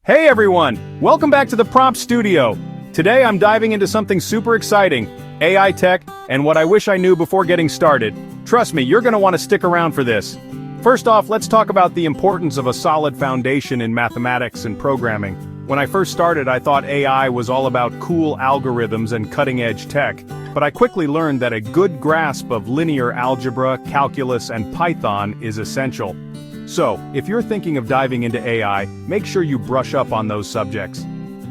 Hey everyone! Welcome back to the Prompt Studio. Today I'm diving into something super exciting, AI tech, and what I wish I knew before getting started. Trust me, you're going to want to stick around for this. First off, let's talk about the importance of a solid foundation in mathematics and programming. When I first started, I thought AI was all about cool algorithms and cutting-edge tech, but I quickly learned that a good grasp of linear algebra, calculus, and Python is essential. So, if you're thinking of diving into AI, make sure you brush up on those subjects.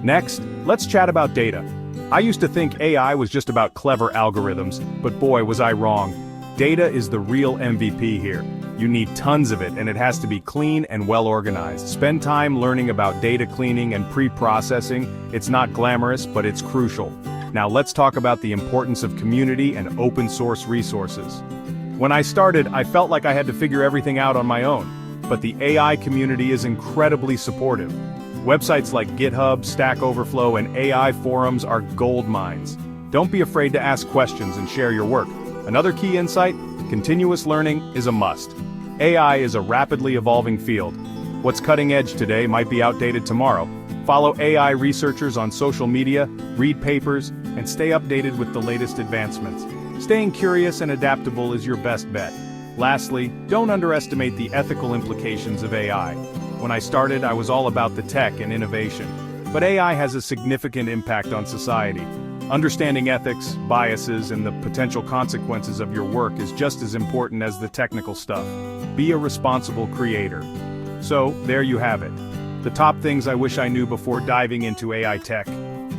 Next, let's chat about data. I used to think AI was just about clever algorithms, but boy was I wrong. Data is the real MVP here. You need tons of it, and it has to be clean and well organized. Spend time learning about data cleaning and pre-processing. It's not glamorous, but it's crucial. Now let's talk about the importance of community and open source resources. When I started, I felt like I had to figure everything out on my own. But the AI community is incredibly supportive. Websites like GitHub, Stack Overflow, and AI forums are gold mines. Don't be afraid to ask questions and share your work. Another key insight: continuous learning is a must. AI is a rapidly evolving field. What's cutting edge today might be outdated tomorrow. Follow AI researchers on social media, read papers, and stay updated with the latest advancements. Staying curious and adaptable is your best bet. Lastly, don't underestimate the ethical implications of AI. When I started, I was all about the tech and innovation. But AI has a significant impact on society. Understanding ethics, biases, and the potential consequences of your work is just as important as the technical stuff. Be a responsible creator. So, there you have it. The top things I wish I knew before diving into AI tech.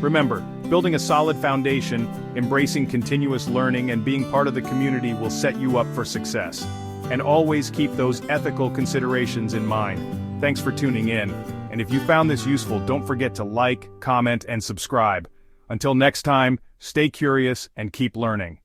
Remember, building a solid foundation, embracing continuous learning, and being part of the community will set you up for success. And always keep those ethical considerations in mind. Thanks for tuning in. And if you found this useful, don't forget to like, comment, and subscribe. Until next time, stay curious and keep learning.